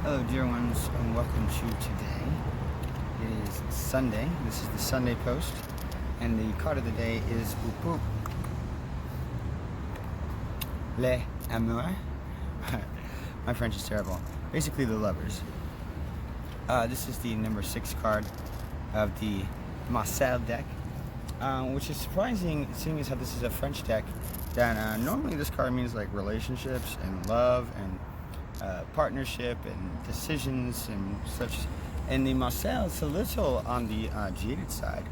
Hello dear ones, and welcome to today. It is Sunday. This is the Sunday post, and the card of the day is boop boop. Les amours. My French is terrible. Basically the lovers. This is the number 6 card of the Marseille deck, which is surprising seeing as how this is a French deck, that normally this card means like relationships and love and partnership and decisions and such. And the Marseille is a little on the jaded side.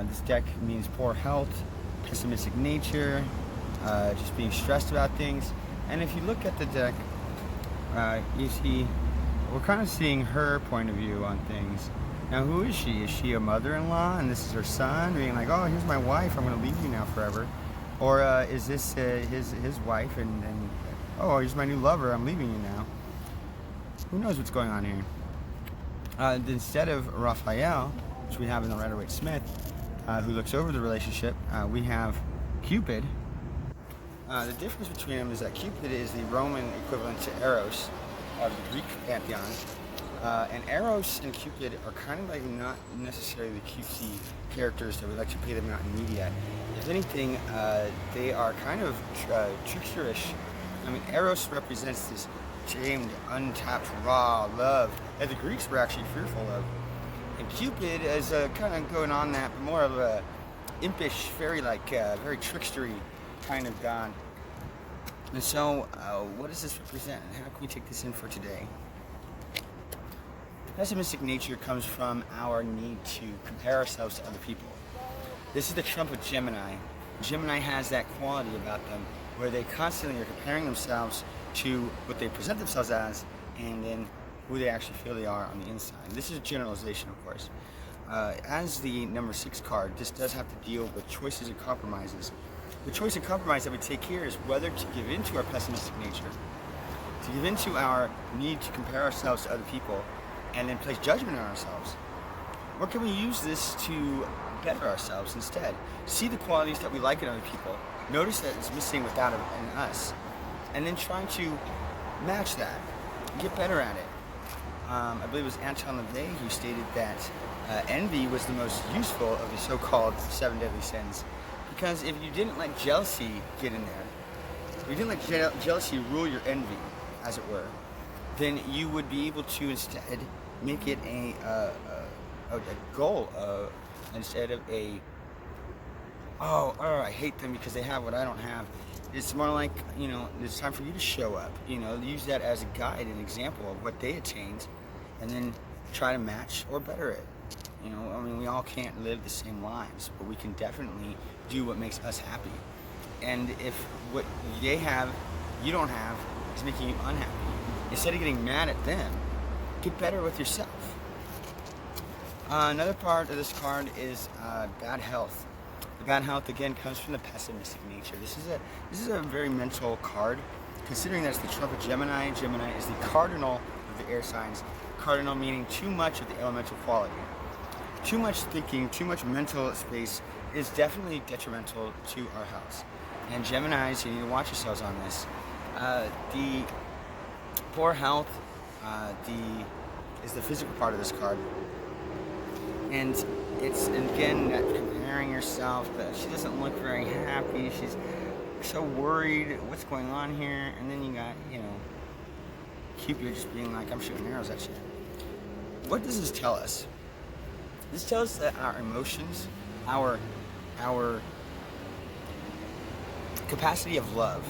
This deck means poor health, pessimistic nature, just being stressed about things. And if you look at the deck, you see we're kind of seeing her point of view on things. Now, who is she? Is she a mother-in-law and this is her son being like, oh, here's my wife, I'm going to leave you now forever? Or is this his wife and oh, here's my new lover, I'm leaving you now? Who knows what's going on here? Instead of Raphael, which we have in the Rider-Waite-Smith, who looks over the relationship, we have Cupid. The difference between them is that Cupid is the Roman equivalent to Eros of the Greek pantheon. And Eros and Cupid are kind of like not necessarily the cutesy characters that we like to pay them out in media. If anything, they are kind of tricksterish. I mean, Eros represents this tamed, untapped, raw love that the Greeks were actually fearful of. And Cupid is kind of going on that, but more of a impish, fairy-like, very trickstery kind of god. And so, what does this represent, and how can we take this in for today? Pessimistic nature comes from our need to compare ourselves to other people. This is the trump of Gemini. Gemini has that quality about them where they constantly are comparing themselves to what they present themselves as and then who they actually feel they are on the inside. This is a generalization, of course. As the number 6 card, this does have to deal with choices and compromises. The choice and compromise that we take here is whether to give in to our pessimistic nature, to give in to our need to compare ourselves to other people, and then place judgment on ourselves. Or can we use this to better ourselves instead? See the qualities that we like in other people, notice that it's missing without it in us, and then try to match that, get better at it. I believe it was Ancien who stated that envy was the most useful of the so-called 7 deadly sins. Because if you didn't let jealousy get in there, if you didn't let jealousy rule your envy, as it were, then you would be able to instead make it a goal instead of a, oh, I hate them because they have what I don't have. It's more like, it's time for you to show up, use that as a guide, an example of what they attained, and then try to match or better it. We all can't live the same lives, but we can definitely do what makes us happy. And if what they have, you don't have, is making you unhappy, instead of getting mad at them, get better with yourself. Another part of this card is bad health. The bad health again comes from the pessimistic nature. This is a very mental card, considering that it's the trump of Gemini. Gemini is the cardinal of the air signs. Cardinal meaning too much of the elemental quality. Too much thinking, too much mental space is definitely detrimental to our health. And Geminis, you need to watch yourselves on this. The poor health is the physical part of this card. And it's, again, that comparing yourself, that she doesn't look very happy, she's so worried, what's going on here? And then you got, Cupid just being like, I'm shooting arrows at you. What does this tell us? This tells us that our emotions, our capacity of love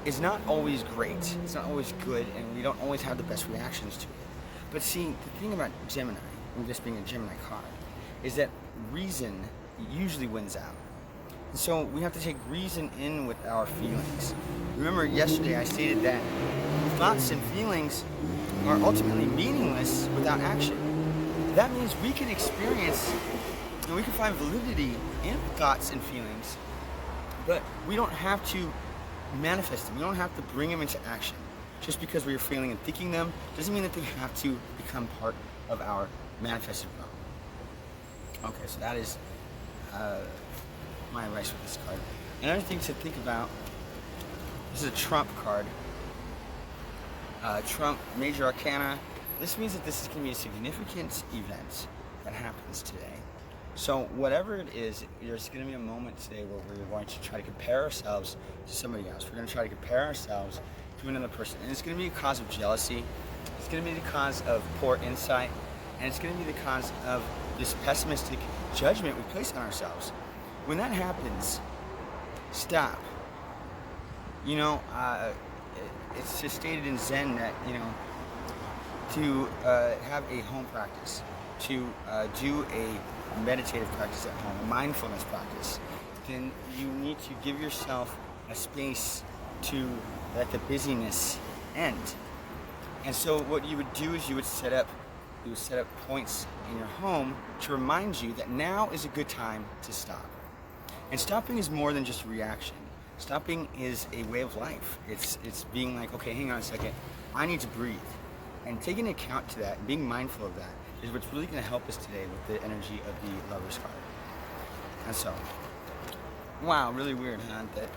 is not always great. It's not always good, and we don't always have the best reactions to it. But see, the thing about Gemini, and this being a Gemini card, is that reason usually wins out. And so we have to take reason in with our feelings. Remember yesterday I stated that thoughts and feelings are ultimately meaningless without action. That means we can experience and we can find validity in thoughts and feelings, but we don't have to manifest them. We don't have to bring them into action. Just because we are feeling and thinking them doesn't mean that they have to become part of our manifested realm. Okay, so that is my advice with this card. Another thing to think about, this is a trump card. Trump, Major Arcana. This means that this is going to be a significant event that happens today. So whatever it is, there's going to be a moment today where we're going to try to compare ourselves to somebody else. We're going to try to compare ourselves to another person. And it's going to be a cause of jealousy. It's going to be the cause of poor insight. And it's going to be the cause of this pessimistic judgment we place on ourselves. When that happens, stop. You know, it's just stated in Zen that, you know, to have a home practice, to do a meditative practice at home, a mindfulness practice, then you need to give yourself a space to let the busyness end. And so what you would do is you would set up points in your home to remind you that now is a good time to stop. And stopping is more than just a reaction. Stopping is a way of life. It's being like, okay, hang on a second, I need to breathe. And taking account to that, and being mindful of that, is what's really going to help us today with the energy of the Lover's card. And so, wow, really weird, huh? That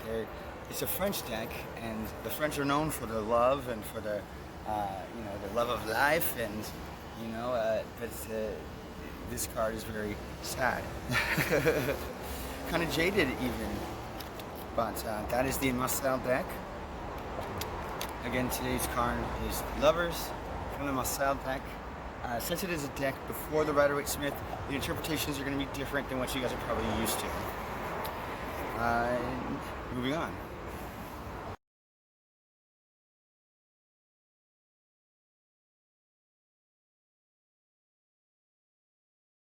it's a French deck, and the French are known for their love and for their, you know, the love of life, and you know, but this card is very sad, kind of jaded even. But that is the Marseille deck. Again, today's card is Lovers from the Marseille deck. Since it is a deck before the Rider-Waite-Smith, the interpretations are going to be different than what you guys are probably used to. Moving on.